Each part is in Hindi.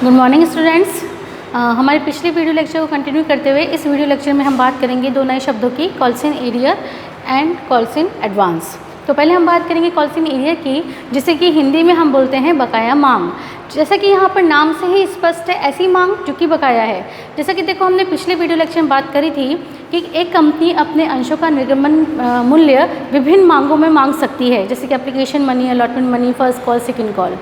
Good morning students. हमारे पिछले वीडियो लेक्चर को कंटिन्यू करते हुए इस वीडियो लेक्चर में हम बात करेंगे दो नए शब्दों की, calls in arrear and calls in advance. तो पहले हम बात करेंगे कॉल्स इन एरियर की, जिसे कि हिंदी में हम बोलते हैं बकाया मांग। जैसा कि यहाँ पर नाम से ही स्पष्ट है, ऐसी मांग जो कि बकाया है। जैसा कि देखो, हमने पिछले वीडियो लेक्चर में बात करी थी कि एक कंपनी अपने अंशों का निर्गमन मूल्य विभिन्न मांगों में मांग सकती है, जैसे कि application money, allotment money, first call, second call.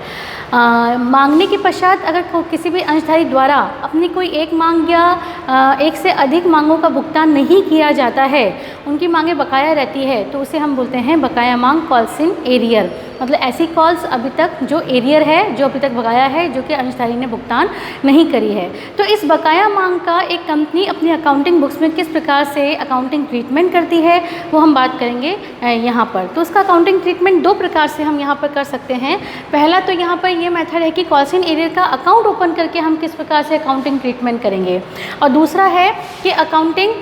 मांगने के पश्चात अगर किसी भी अंशधारी द्वारा अपनी कोई एक मांग या एक से अधिक मांगों का भुगतान नहीं किया जाता है, उनकी मांगें बकाया रहती है, तो उसे हम बोलते हैं बकाया मांग, कॉल्स इन एरियर। मतलब ऐसी कॉल्स अभी तक जो एरियर है, जो अभी तक बकाया है, जो कि अंशधारी ने भुगतान नहीं करी है। तो इस बकाया मांग का एक कंपनी अपनी अकाउंटिंग बुक्स में किस प्रकार से अकाउंटिंग ट्रीटमेंट करती है, वो हम बात करेंगे यहाँ पर। तो उसका अकाउंटिंग ट्रीटमेंट दो प्रकार से हम यहाँ पर कर सकते हैं। पहला तो यहाँ पर ये मेथड है कि कॉल्स इन एरियर का अकाउंट ओपन करके हम किस प्रकार से अकाउंटिंग ट्रीटमेंट करेंगे, और दूसरा है कि अकाउंटिंग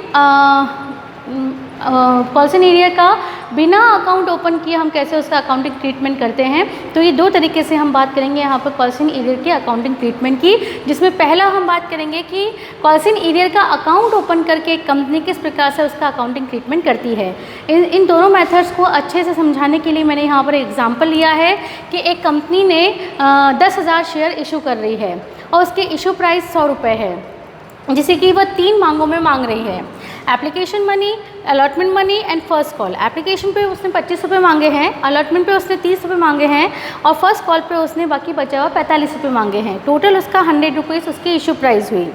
कॉल्स इन एरियर का बिना अकाउंट ओपन किए हम कैसे उसका अकाउंटिंग ट्रीटमेंट करते हैं। तो ये दो तरीके से हम बात करेंगे यहाँ पर कॉल्स इन एरियर के अकाउंटिंग ट्रीटमेंट की, जिसमें पहला हम बात करेंगे कि कॉल्स इन एरियर का अकाउंट ओपन करके एक कंपनी किस प्रकार से उसका अकाउंटिंग ट्रीटमेंट करती है। इन दोनों मेथड्स को अच्छे से समझाने के लिए मैंने यहाँ पर एग्जाम्पल लिया है कि एक कंपनी ने 10,000 शेयर इशू कर रही है और उसके इशू प्राइस 100 रुपये है, जिसे कि वह 3 मांगों में मांग रही है, application money, allotment money and first call. Application पे उसने 25 रुपये मांगे हैं, अलॉटमेंट पे उसने 30 रुपये मांगे हैं, और फर्स्ट कॉल पे उसने बाकी बचा हुआ 45 रुपये मांगे हैं। टोटल उसका 100 रुपीज़ उसकी इशू प्राइस हुई।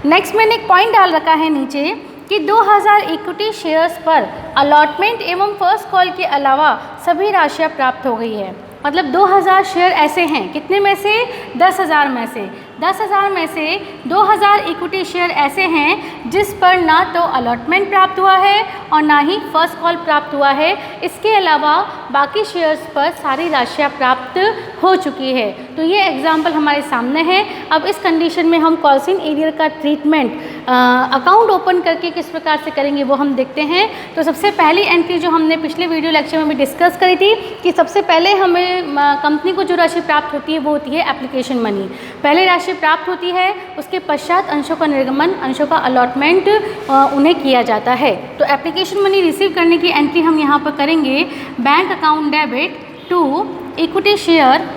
नेक्स्ट मैंने एक पॉइंट डाल रखा है नीचे कि 2000 इक्विटी शेयर्स पर अलॉटमेंट एवं फर्स्ट कॉल के अलावा सभी राशियाँ प्राप्त हो गई है। मतलब 2000 शेयर ऐसे हैं, कितने में से? 10,000 में से। 10,000 में से 2000 इक्विटी शेयर ऐसे हैं जिस पर ना तो अलॉटमेंट प्राप्त हुआ है और ना ही फर्स्ट कॉल प्राप्त हुआ है। इसके अलावा बाकी शेयर्स पर सारी राशियाँ प्राप्त हो चुकी है। तो ये एग्जाम्पल हमारे सामने है। अब इस कंडीशन में हम कॉल्स इन एरियर का ट्रीटमेंट अकाउंट ओपन करके किस प्रकार से करेंगे वो हम देखते हैं। तो सबसे पहली एंट्री जो हमने पिछले वीडियो लेक्चर में भी डिस्कस करी थी कि सबसे पहले हमें कंपनी को जो राशि प्राप्त होती है वो होती है एप्लीकेशन मनी। पहले राशि प्राप्त होती है, उसके पश्चात अंशों का निर्गमन, अंशों का अलॉटमेंट उन्हें किया जाता है। तो एप्लीकेशन मनी रिसीव करने की एंट्री हम यहाँ पर करेंगे, bank account debit to equity share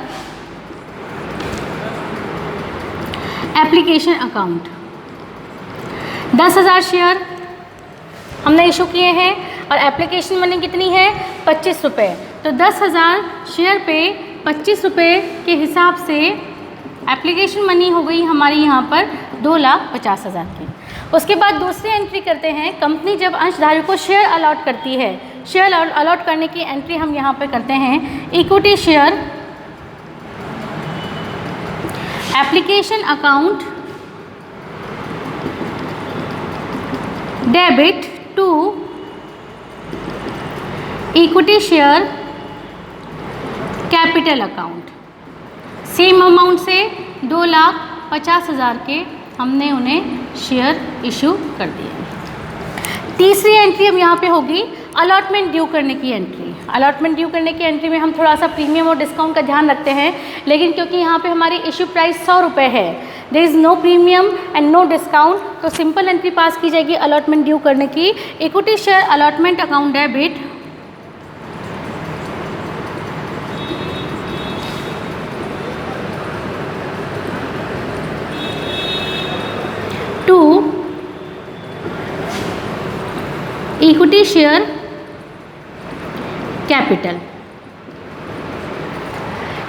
application account. 10,000 share हमने इशू किए हैं और एप्लीकेशन मनी कितनी है? 25 रुपये। तो 10,000 शेयर पे 25 रुपये के हिसाब से एप्लीकेशन मनी हो गई हमारी यहाँ पर 2,50,000 की। उसके बाद दूसरी एंट्री करते हैं, कंपनी जब अंशधारी को शेयर अलॉट करती है, शेयर अलॉट करने की एंट्री हम यहाँ पर करते हैं, equity share application account debit to equity share capital account. Same amount से 2,50,000 के हमने उन्हें शेयर इशू कर दिए। तीसरी एंट्री हम यहाँ पे होगी अलॉटमेंट ड्यू करने की एंट्री। अलॉटमेंट ड्यू करने की एंट्री में हम थोड़ा सा प्रीमियम और डिस्काउंट का ध्यान रखते हैं, लेकिन क्योंकि यहाँ पे हमारी इशू प्राइस 100 रुपये है, there is no premium and no discount, तो सिंपल एंट्री पास की जाएगी अलॉटमेंट ड्यू करने की। Equity share allotment account debit to equity share capital.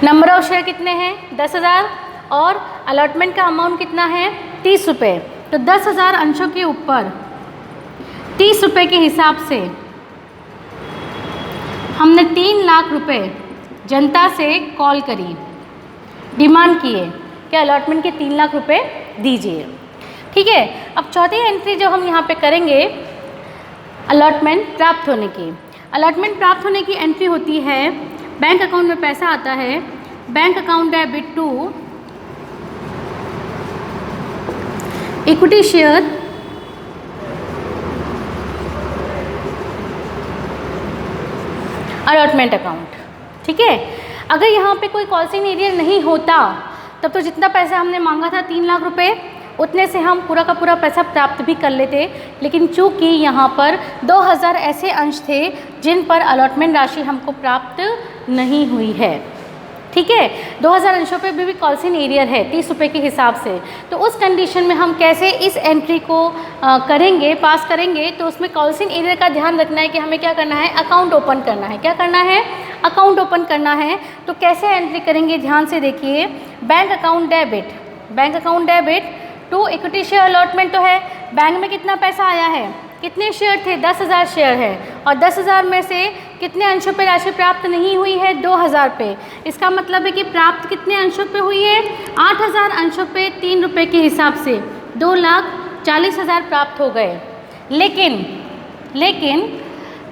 Number of share कितने हैं? 10,000 और अलॉटमेंट का अमाउंट कितना है? 30 रुपये। तो 10,000 अंशों के ऊपर 30 रुपये के हिसाब से हमने 3 लाख रुपए जनता से कॉल करी, डिमांड किए कि अलॉटमेंट के 3 लाख रुपए दीजिए। ठीक है। अब चौथी एंट्री जो हम यहाँ पे करेंगे अलॉटमेंट प्राप्त होने की। अलॉटमेंट प्राप्त होने की एंट्री होती है, बैंक अकाउंट में पैसा आता है, bank account debit to equity share allotment account. ठीक है। अगर यहाँ पे कोई कॉल्स इन एरियर नहीं होता तब तो जितना पैसा हमने मांगा था 3 लाख रुपए, उतने से हम पूरा का पूरा पैसा प्राप्त भी कर लेते। लेकिन चूंकि यहाँ पर 2000 ऐसे अंश थे जिन पर अलॉटमेंट राशि हमको प्राप्त नहीं हुई है, ठीक है। 2000 अंशों पे भी कॉल्स इन एरियर है 30 रुपये के हिसाब से। तो उस कंडीशन में हम कैसे इस एंट्री को करेंगे, पास करेंगे, तो उसमें कॉल्स इन एरियर का ध्यान रखना है कि हमें क्या करना है, अकाउंट ओपन करना है। क्या करना है, अकाउंट ओपन करना है। तो कैसे एंट्री करेंगे, ध्यान से देखिए। Bank account debit, bank account debit to equity share allotment तो है, बैंक में कितना पैसा आया है, कितने शेयर थे, 10,000 शेयर है, और 10,000 में से कितने अंशों पे राशि प्राप्त नहीं हुई है, 2000 पे। इसका मतलब है कि प्राप्त कितने अंशों पे हुई है, 8000 अंशों पे 3 रुपये के हिसाब से 2,40,000 प्राप्त हो गए। लेकिन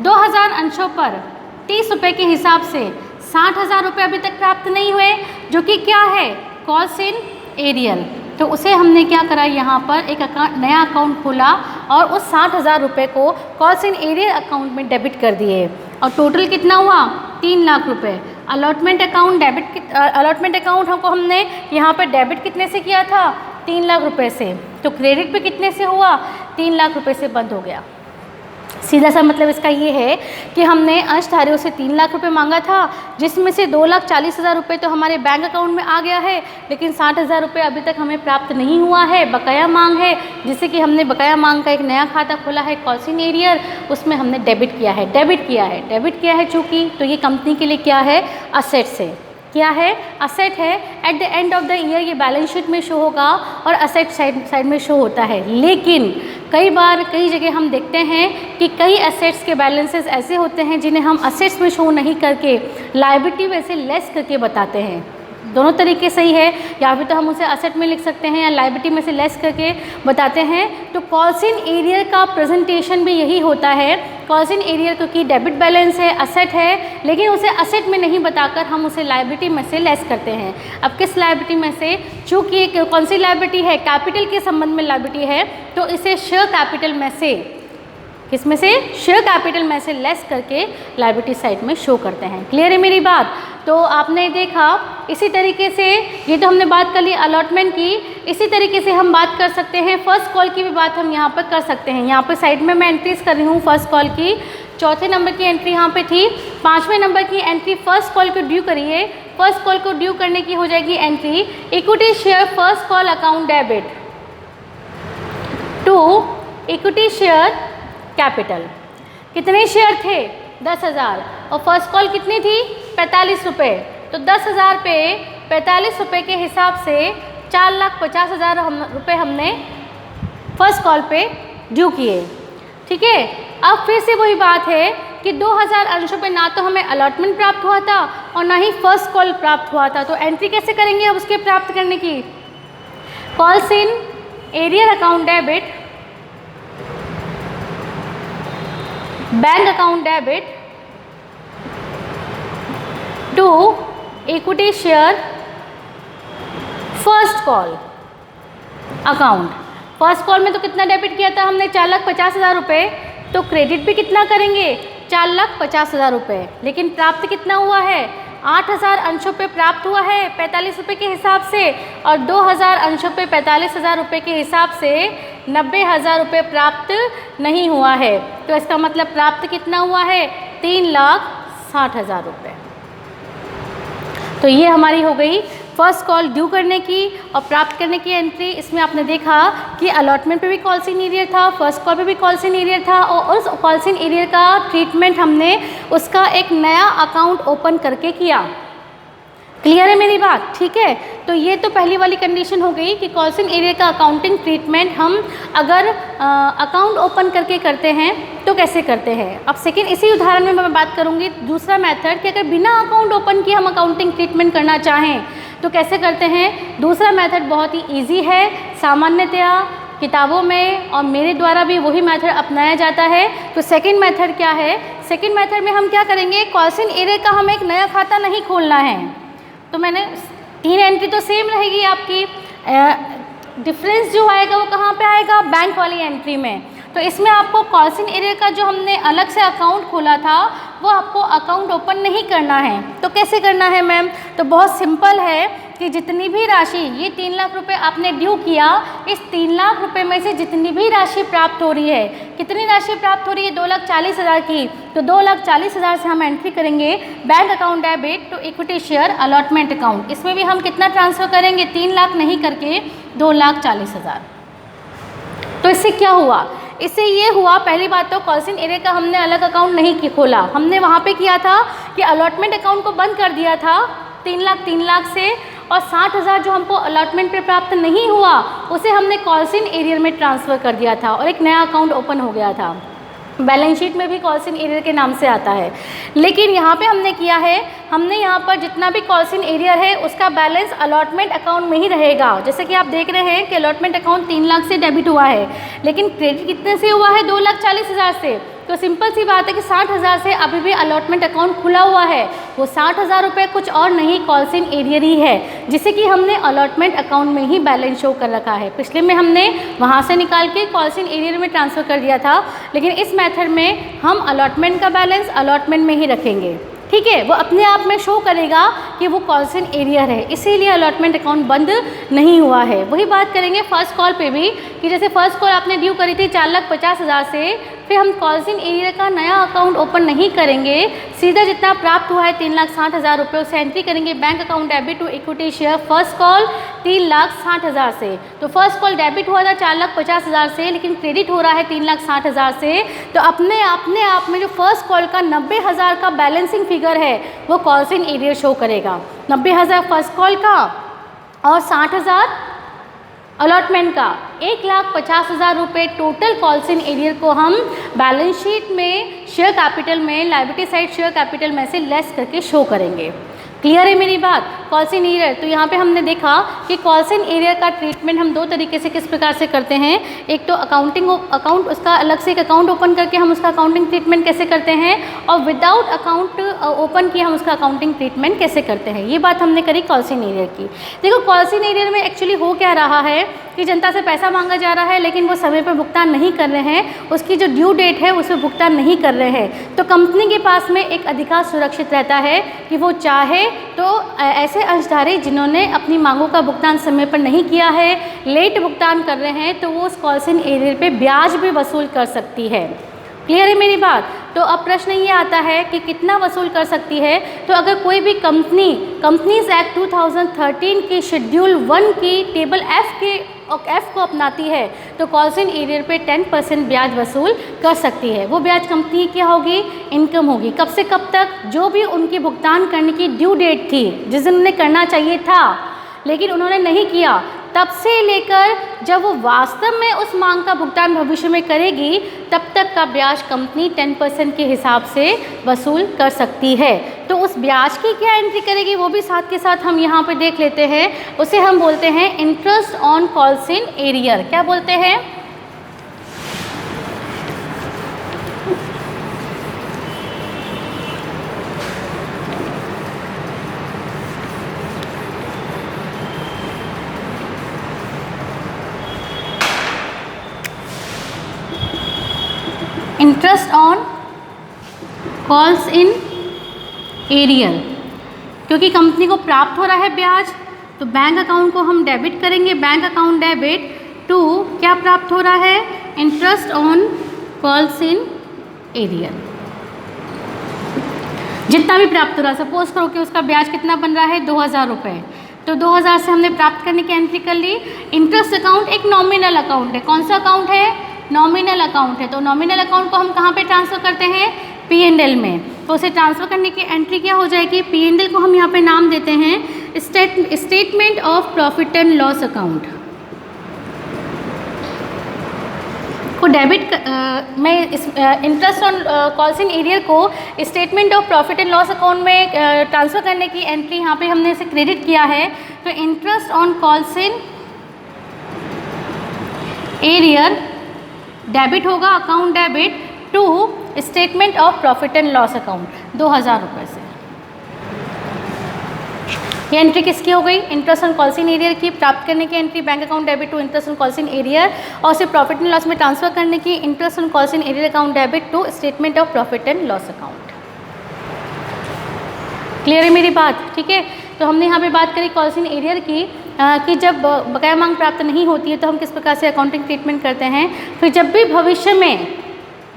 2000 अंशों पर 30 रुपये के हिसाब से 60,000 रुपये अभी तक प्राप्त नहीं हुए, जो कि क्या है, कॉल्स इन एरियर। तो उसे हमने क्या करा, यहाँ पर एक नया अकाउंट खोला और उस 60,000 रुपये को कॉल्स इन एरियर अकाउंट में डेबिट कर दिए, और टोटल कितना हुआ, 3 लाख रुपये। Allotment account debit, allotment account हमने यहाँ पर डेबिट कितने से किया था, 3 लाख रुपये से। तो क्रेडिट पे कितने से हुआ, 3 लाख रुपये से बंद हो गया। सीधा सा मतलब इसका ये है कि हमने अंशधारियों से 3 लाख रुपए मांगा था, जिसमें से 2,40,000 रुपये तो हमारे बैंक अकाउंट में आ गया है, लेकिन 60,000 रुपये अभी तक हमें प्राप्त नहीं हुआ है, बकाया मांग है, जिससे कि हमने बकाया मांग का एक नया खाता खोला है कॉल्स इन एरियर, उसमें हमने डेबिट किया है चूँकि। तो ये कंपनी के लिए क्या है, असेट्स है। क्या है, असेट है। At the end of the year ये बैलेंस शीट में शो होगा और असेट साइड में शो होता है। लेकिन कई बार कई जगह हम देखते हैं कि कई असेट्स के बैलेंसेस ऐसे होते हैं जिन्हें हम असेट्स में शो नहीं करके लायबिलिटी में से लेस करके बताते हैं। दोनों तरीके सही है, या फिर तो हम उसे असेट में लिख सकते हैं या लायबिलिटी में से लेस करके बताते हैं। तो कॉल्स इन एरियर का प्रेजेंटेशन भी यही होता है। कॉल्स इन एरियर क्योंकि डेबिट बैलेंस है, असेट है, लेकिन उसे असेट में नहीं बताकर हम उसे लायबिलिटी में से लेस करते हैं। अब किस लायबिलिटी में से, चूँकि कौन सी लायबिलिटी है, कैपिटल के संबंध में लायबिलिटी है, तो इसे शेयर कैपिटल में से, किसमें से, शेयर कैपिटल में से लेस करके लायबिलिटी साइड में शो करते हैं। क्लियर है मेरी बात। तो आपने देखा, इसी तरीके से ये तो हमने बात कर ली अलॉटमेंट की, इसी तरीके से हम बात कर सकते हैं फर्स्ट कॉल की भी बात हम यहाँ पर कर सकते हैं। यहाँ पर साइड में मैं एंट्रीज कर रही हूँ फर्स्ट कॉल की। चौथे नंबर की एंट्री यहाँ पे थी, 5वें नंबर की एंट्री फर्स्ट कॉल को ड्यू करिए। फर्स्ट कॉल को ड्यू करने की हो जाएगी entry equity share first call account debit to equity share capital. कितने शेयर थे, 10,000, और फर्स्ट कॉल कितनी थी, 45 रुपये। तो 10,000 पे 45 रुपये के हिसाब से 4,50,000 रुपये हमने फर्स्ट कॉल पे ड्यू किए, ठीक है। अब फिर से वही बात है कि 2000 अंशों पे ना तो हमें अलॉटमेंट प्राप्त हुआ था और ना ही फर्स्ट कॉल प्राप्त हुआ था। तो एंट्री कैसे करेंगे अब उसके प्राप्त करने की, calls in arrear account debit bank account debit to equity share first call account. First call में तो कितना डेबिट किया था हमने, 4,50,000 रुपये। तो क्रेडिट भी कितना करेंगे, 4,50,000 रुपये। लेकिन प्राप्त कितना हुआ है, 8,000 अंशों पे प्राप्त हुआ है 45 रुपये के हिसाब से, और 2,000 अंशों पे 45,000 रुपये के हिसाब से 90,000 रुपये प्राप्त नहीं हुआ है। तो इसका मतलब प्राप्त कितना हुआ है, 3,60,000 रुपये। तो ये हमारी हो गई फर्स्ट कॉल ड्यू करने की और प्राप्त करने की एंट्री। इसमें आपने देखा कि अलॉटमेंट पे भी कॉल्स इन एरियर था, फर्स्ट कॉल पे भी कॉल्स इन एरियर था, और उस कॉल्स इन एरियर का ट्रीटमेंट हमने उसका एक नया अकाउंट ओपन करके किया। क्लियर है मेरी बात, ठीक है। तो ये तो पहली वाली कंडीशन हो गई कि कॉल्स इन एरियर का अकाउंटिंग ट्रीटमेंट हम अगर अकाउंट ओपन करके करते हैं तो कैसे करते हैं। अब सेकेंड इसी उदाहरण में मैं बात करूँगी दूसरा मेथड कि अगर बिना अकाउंट ओपन किए हम अकाउंटिंग ट्रीटमेंट करना चाहें तो कैसे करते हैं। दूसरा मेथड बहुत ही ईजी है, सामान्यतया किताबों में और मेरे द्वारा भी वही मेथड अपनाया जाता है। तो सेकंड मेथड क्या है, सेकंड मेथड में हम क्या करेंगे, कॉल्स इन एरियर का हमें एक नया खाता नहीं खोलना है। तो मैंने 3 एंट्री तो सेम रहेगी आपकी, डिफरेंस जो आएगा वो कहाँ पे आएगा, बैंक वाली एंट्री में। तो इसमें आपको कॉल्स इन एरियर का जो हमने अलग से अकाउंट खोला था वो आपको अकाउंट ओपन नहीं करना है। तो कैसे करना है मैम? तो बहुत सिंपल है कि जितनी भी राशि, ये 3 लाख रुपए आपने ड्यू किया, इस 3 लाख रुपए में से जितनी भी राशि प्राप्त हो रही है, कितनी राशि प्राप्त हो रही है? 2,40,000 की। तो 2,40,000 से हम एंट्री करेंगे bank account debit to equity share allotment account. इसमें भी हम कितना ट्रांसफ़र करेंगे? 3 लाख नहीं करके 2,40,000। तो इससे क्या हुआ? इससे ये हुआ, पहली बात तो कॉल्स इन एरियर का हमने अलग अकाउंट नहीं खोला, हमने वहाँ पे किया था कि अलॉटमेंट अकाउंट को बंद कर दिया था 3 लाख से, और 60,000 जो हमको अलॉटमेंट पे प्राप्त नहीं हुआ उसे हमने कॉल्स इन एरियर में ट्रांसफ़र कर दिया था और एक नया अकाउंट ओपन हो गया था। बैलेंस शीट में भी कॉल्स इन एरियर के नाम से आता है। लेकिन यहाँ पे हमने किया है, हमने यहाँ पर जितना भी कॉल्स इन एरियर है उसका बैलेंस अलॉटमेंट अकाउंट में ही रहेगा। जैसे कि आप देख रहे हैं कि अलॉटमेंट अकाउंट 3 लाख से डेबिट हुआ है, लेकिन क्रेडिट कितने से हुआ है? 2,40,000 से। तो सिंपल सी बात है कि 60,000 से अभी भी अलॉटमेंट अकाउंट खुला हुआ है। वो 60,000 रुपये कुछ और नहीं, कॉल्स इन एरियर ही है, जिसे कि हमने अलॉटमेंट अकाउंट में ही बैलेंस शो कर रखा है। पिछले में हमने वहाँ से निकाल के कॉल्स इन एरियर में ट्रांसफ़र कर दिया था, लेकिन इस मेथड में हम अलॉटमेंट का बैलेंस अलॉटमेंट में ही रखेंगे। ठीक है, वो अपने आप में शो करेगा कि वो कॉल्स इन एरियर है, इसीलिए अलॉटमेंट अकाउंट बंद नहीं हुआ है। वही बात करेंगे फर्स्ट कॉल पे भी कि जैसे फर्स्ट कॉल आपने ड्यू करी थी 4,50,000 से, फिर हम कॉल्स इन एरियर का नया अकाउंट ओपन नहीं करेंगे, सीधा जितना प्राप्त हुआ है 3,60,000 रुपये उसे एंट्री करेंगे bank account debit to equity share first call 3,60,000 से। तो फर्स्ट कॉल डेबिट हुआ था 4,50,000 से, लेकिन क्रेडिट हो रहा है 3,60,000 से। तो अपने आप में जो फर्स्ट कॉल का 90,000 का बैलेंसिंग फिगर है वो कॉल्स इन एरियर शो करेगा। 90,000 फर्स्ट कॉल का और 60,000 अलॉटमेंट का, 1,50,000 रुपये टोटल कॉल्स इन एरियर को हम बैलेंस शीट में शेयर कैपिटल में, लायबिलिटी साइड शेयर कैपिटल में से लेस करके शो करेंगे। क्लियर है मेरी बात? कॉल्स इन एरियर, तो यहाँ पे हमने देखा कि कॉल्स इन एरियर का ट्रीटमेंट हम दो तरीके से किस प्रकार से करते हैं। एक तो अकाउंट उसका अलग से एक अकाउंट ओपन करके हम उसका अकाउंटिंग ट्रीटमेंट कैसे करते हैं, और विदाउट अकाउंट ओपन किए हम उसका अकाउंटिंग ट्रीटमेंट कैसे करते हैं। ये बात हमने करी कॉल्स इन एरियर की। देखो कॉल्स इन एरियर में एक्चुअली हो क्या रहा है कि जनता से पैसा मांगा जा रहा है, लेकिन वो समय पर भुगतान नहीं कर रहे हैं, उसकी जो ड्यू डेट है उसमें भुगतान नहीं कर रहे हैं। तो कंपनी के पास में एक अधिकार सुरक्षित रहता है कि वो चाहे तो ऐसे अंशधारी जिन्होंने अपनी मांगों का भुगतान समय पर नहीं किया है, लेट भुगतान कर रहे हैं, तो वो उस कॉल्स इन एरियर पे ब्याज भी वसूल कर सकती है। क्लियर है मेरी बात? तो अब प्रश्न ये आता है कि कितना वसूल कर सकती है। तो अगर कोई भी कंपनीज एक्ट 2013 की शेड्यूल 1 की टेबल F को अपनाती है तो कॉल्स इन एरियर पे 10% ब्याज वसूल कर सकती है। वो ब्याज कंपनी क्या होगी? इनकम होगी। कब से कब तक? जो भी उनकी भुगतान करने की ड्यू डेट थी, जिस दिन उन्हें करना चाहिए था लेकिन उन्होंने नहीं किया, तब से लेकर जब वो वास्तव में उस मांग का भुगतान भविष्य में करेगी, तब तक का ब्याज कंपनी 10% के हिसाब से वसूल कर सकती है। तो उस ब्याज की क्या एंट्री करेगी वो भी साथ के साथ हम यहाँ पे देख लेते हैं। उसे हम बोलते हैं interest on calls in arrear. क्या बोलते हैं? Interest on calls in arrear. क्योंकि कंपनी को प्राप्त हो रहा है ब्याज, तो बैंक अकाउंट को हम डेबिट करेंगे, बैंक अकाउंट डेबिट टू क्या प्राप्त हो रहा है? Interest on calls in arrear. जितना भी प्राप्त हो रहा है, सपोज करो कि उसका ब्याज कितना बन रहा है? 2,000 रुपये। तो 2,000 से हमने प्राप्त करने की एंट्री कर ली। इंटरेस्ट अकाउंट एक नॉमिनल अकाउंट है। कौन सा अकाउंट है? नॉमिनल अकाउंट है। तो नॉमिनल अकाउंट को हम कहाँ पे ट्रांसफ़र करते हैं? P&L में। तो उसे ट्रांसफ़र करने की एंट्री क्या हो जाएगी? P&L को हम यहाँ पे नाम देते हैं statement of profit and loss account को डेबिट में interest on calls in arrear को statement of profit and loss account में ट्रांसफ़र करने की एंट्री यहाँ पे हमने इसे क्रेडिट किया है। तो interest on calls in arrear debit होगा, account debit to statement of profit and loss account 2,000 रुपये से। ये एंट्री किसकी हो गई? Interest on calls in arrear की। प्राप्त करने की entry bank account debit to interest on calls in arrear, और उसे प्रॉफिट एंड लॉस में ट्रांसफर करने की interest on calls in arrear account debit to statement of profit and loss account. Clear है मेरी बात? ठीक है, तो हमने यहाँ पे बात करी कॉल्स इन एरियर की कि जब बकाया मांग प्राप्त नहीं होती है तो हम किस प्रकार से अकाउंटिंग ट्रीटमेंट करते हैं। फिर जब भी भविष्य में,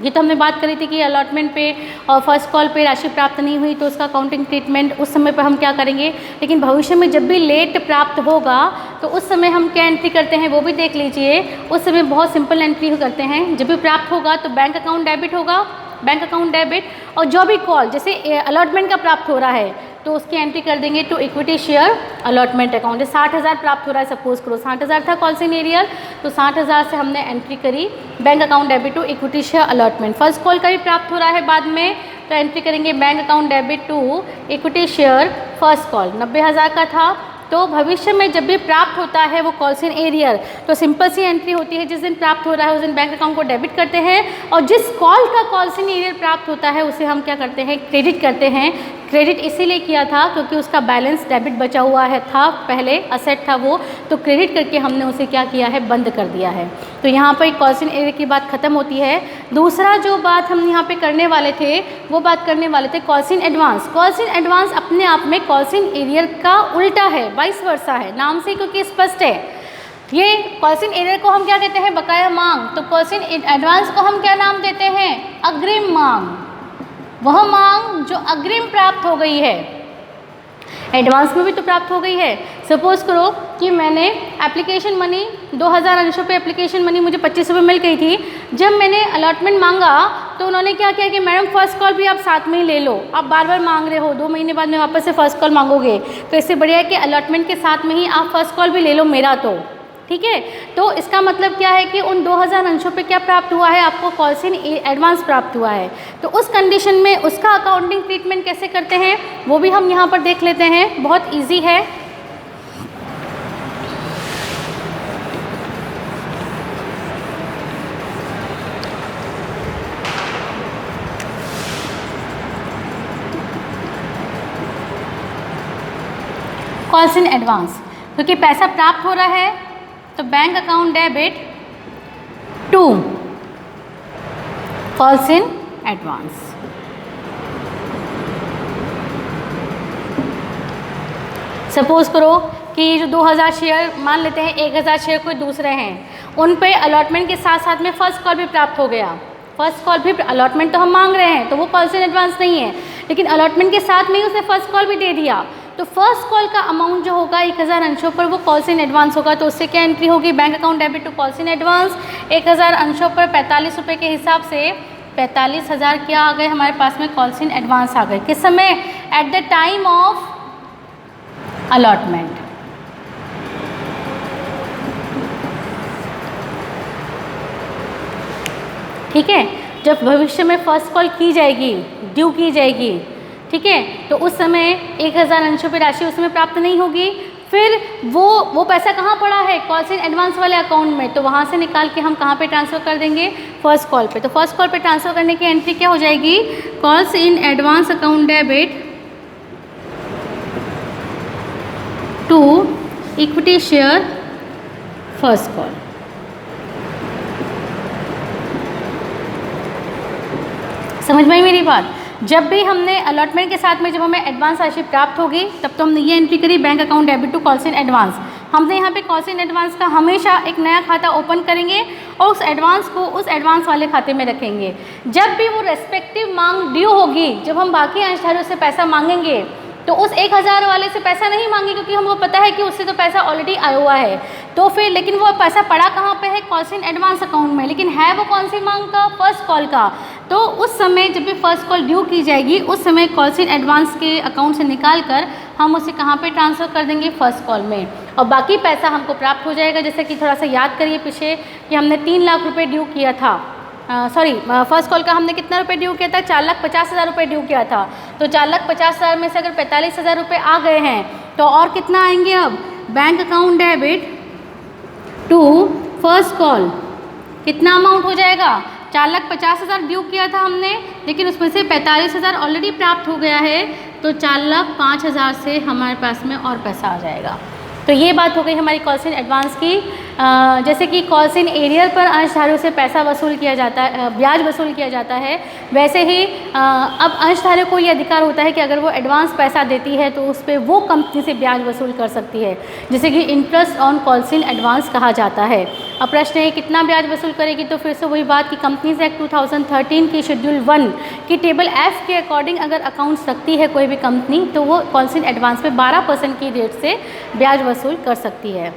ये तो हमने बात करी थी कि अलॉटमेंट पे और फर्स्ट कॉल पे राशि प्राप्त नहीं हुई तो उसका अकाउंटिंग ट्रीटमेंट उस समय पर हम क्या करेंगे। लेकिन भविष्य में जब भी लेट प्राप्त होगा तो उस समय हम क्या एंट्री करते हैं वो भी देख लीजिए। उस समय बहुत सिंपल एंट्री करते हैं। जब भी प्राप्त होगा तो बैंक अकाउंट डेबिट होगा, बैंक अकाउंट डेबिट, और जो भी कॉल जैसे अलॉटमेंट का प्राप्त हो रहा है तो उसकी एंट्री कर देंगे to equity share allotment account. 60,000 प्राप्त हो रहा है, सपोज करो 60,000 था कॉल्स इन एरियर, तो 60,000 से हमने एंट्री करी bank account debit to equity share allotment. First call का भी प्राप्त हो रहा है बाद में, तो एंट्री करेंगे bank account debit to equity share first call. 90,000 का था, तो भविष्य में जब भी प्राप्त होता है वो कॉल्स इन एरियर तो सिंपल सी एंट्री होती है, जिस दिन प्राप्त हो रहा है उस दिन बैंक अकाउंट को डेबिट करते हैं, और जिस कॉल का कॉल्स इन एरियर प्राप्त होता है उसे हम क्या करते हैं, क्रेडिट करते हैं। क्रेडिट इसीलिए किया था क्योंकि उसका बैलेंस डेबिट बचा हुआ है था, पहले असेट था वो, तो क्रेडिट करके हमने उसे क्या किया है, बंद कर दिया है। तो यहाँ पर कॉल्स इन एरियर की बात खत्म होती है। दूसरा जो बात हम यहाँ पे करने वाले थे वो बात करने वाले थे calls in advance. Calls in advance अपने आप में कॉल्स इन एरियर का उल्टा है, वाइस वर्सा है, नाम से क्योंकि स्पष्ट है। ये कॉल्स इन एरियर को हम क्या कहते हैं, बकाया मांग, तो कॉल्स इन एडवांस को हम क्या नाम देते हैं, अग्रिम मांग। वह मांग जो अग्रिम प्राप्त हो गई है, एडवांस में भी तो प्राप्त हो गई है। सपोज करो कि मैंने एप्लीकेशन मनी 2000 अंशों पे एप्लीकेशन मनी मुझे 25 रुपये मिल गई थी। जब मैंने अलॉटमेंट मांगा तो उन्होंने क्या किया कि मैडम फर्स्ट कॉल भी आप साथ में ही ले लो, आप बार बार मांग रहे हो, 2 महीने बाद में वापस से फर्स्ट कॉल मांगोगे, तो इससे बढ़िया है कि अलॉटमेंट के साथ में ही आप फर्स्ट कॉल भी ले लो मेरा, तो ठीक है। तो इसका मतलब क्या है कि उन 2000 अंशों पे क्या प्राप्त हुआ है, आपको कॉल्स इन एडवांस प्राप्त हुआ है। तो उस कंडीशन में उसका अकाउंटिंग ट्रीटमेंट कैसे करते हैं वो भी हम यहाँ पर देख लेते हैं, बहुत ईजी है। कॉल्स इन एडवांस, क्योंकि पैसा प्राप्त हो रहा है तो bank account debit to calls in advance. Suppose करो कि जो 2000 शेयर मान लेते हैं, 1000 शेयर कोई दूसरे हैं, उन पे अलॉटमेंट के साथ साथ में फर्स्ट कॉल भी प्राप्त हो गया। फर्स्ट कॉल भी, अलॉटमेंट तो हम मांग रहे हैं तो वो कॉल्स इन एडवांस नहीं है, लेकिन अलॉटमेंट के साथ में ही उसने फर्स्ट कॉल भी दे दिया, तो फर्स्ट कॉल का अमाउंट जो होगा 1000 अंशों पर वो कॉल्स इन एडवांस होगा। तो उससे क्या एंट्री होगी, bank account debit to calls in advance. 1000 अंशों पर 45 रुपये के हिसाब से 45,000 क्या आ गए हमारे पास में, कॉल्स इन एडवांस आ गए। किस समय, at the time of allotment. ठीक है, जब भविष्य में फर्स्ट कॉल की जाएगी, ड्यू की जाएगी, ठीक है, तो उस समय 1000 अंशों पे राशि उसमें प्राप्त नहीं होगी। फिर वो पैसा कहाँ पड़ा है, कॉल्स इन एडवांस वाले अकाउंट में, तो वहाँ से निकाल के हम कहाँ पे ट्रांसफ़र कर देंगे, फर्स्ट कॉल पे। तो फर्स्ट कॉल पे ट्रांसफ़र करने की एंट्री क्या हो जाएगी, calls in advance account debit to equity share first call. समझ में आई मेरी बात? जब भी हमने अलॉटमेंट के साथ में जब हमें एडवांस राशि प्राप्त होगी तब तो हमने ये एंट्री करी, bank account debit to calls in advance. हमने यहाँ पे कॉल्स इन एडवांस का हमेशा एक नया खाता ओपन करेंगे और उस एडवांस को उस एडवांस वाले खाते में रखेंगे। जब भी वो रेस्पेक्टिव मांग ड्यू होगी, जब हम बाकी अंशधारियों से पैसा मांगेंगे तो उस 1000 वाले से पैसा नहीं मांगे, क्योंकि हमको पता है कि उससे तो पैसा ऑलरेडी आया हुआ है। तो फिर लेकिन वो पैसा पड़ा कहाँ पे है, कॉल्स इन एडवांस अकाउंट में, लेकिन है वो कौन सी मांग का, फर्स्ट कॉल का। तो उस समय जब भी फर्स्ट कॉल ड्यू की जाएगी उस समय कॉल्स इन एडवांस के अकाउंट से निकाल कर हम उसे कहाँ पे ट्रांसफ़र कर देंगे, फर्स्ट कॉल में, और बाकी पैसा हमको प्राप्त हो जाएगा। जैसे कि थोड़ा सा याद करिए पीछे कि हमने 3 लाख रुपये ड्यू किया था, फर्स्ट कॉल का हमने कितना रुपए ड्यू किया था, 4,50,000 रुपये ड्यू किया था। तो 4,50,000 में से अगर 45,000 रुपये आ गए हैं तो और कितना आएंगे, अब bank account debit to first call कितना अमाउंट हो जाएगा, 4,50,000 ड्यू किया था हमने, लेकिन उसमें से 45,000 ऑलरेडी प्राप्त हो गया है, तो 4,05,000 से हमारे पास में और पैसा आ जाएगा। तो ये बात हो गई हमारी कॉल्स इन एडवांस की। जैसे कि कॉल्स इन एरियर पर अंशधारकों से पैसा वसूल किया जाता है, ब्याज वसूल किया जाता है, वैसे ही अब अंशधारक को ये अधिकार होता है कि अगर वो एडवांस पैसा देती है तो उस पर वो कंपनी से ब्याज वसूल कर सकती है, जैसे कि interest on calls in advance कहा जाता है। अब प्रश्न है कितना ब्याज वसूल करेगी, तो फिर से वही बात कि कंपनीज एक्ट 2013 की शेड्यूल 1 की टेबल F के अकॉर्डिंग अगर अकाउंट्स रखती है कोई भी कंपनी तो वो कॉल्स इन एडवांस पे 12% की रेट से ब्याज वसूल कर सकती है।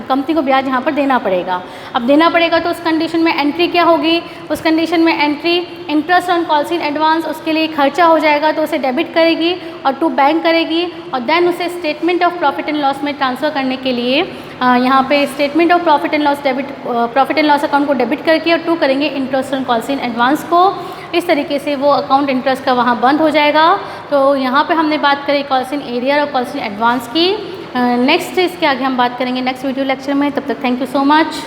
कंपनी को ब्याज यहाँ पर देना पड़ेगा। अब देना पड़ेगा तो उस कंडीशन में एंट्री क्या होगी, उस कंडीशन में entry interest on calls in advance, उसके लिए खर्चा हो जाएगा तो उसे डेबिट करेगी और टू बैंक करेगी, और देन उसे statement of profit and loss में ट्रांसफ़र करने के लिए यहाँ पे statement of profit and loss account को डेबिट करके और टू करेंगे interest on calls in advance को। इस तरीके से वो अकाउंट इंटरेस्ट का वहाँ बंद हो जाएगा। तो यहाँ पे हमने बात करी कॉल्स इन एरियर और कॉल्स इन एडवांस की। नेक्स्ट इसके आगे हम बात करेंगे नेक्स्ट वीडियो लेक्चर में। तब तक थैंक यू सो मच।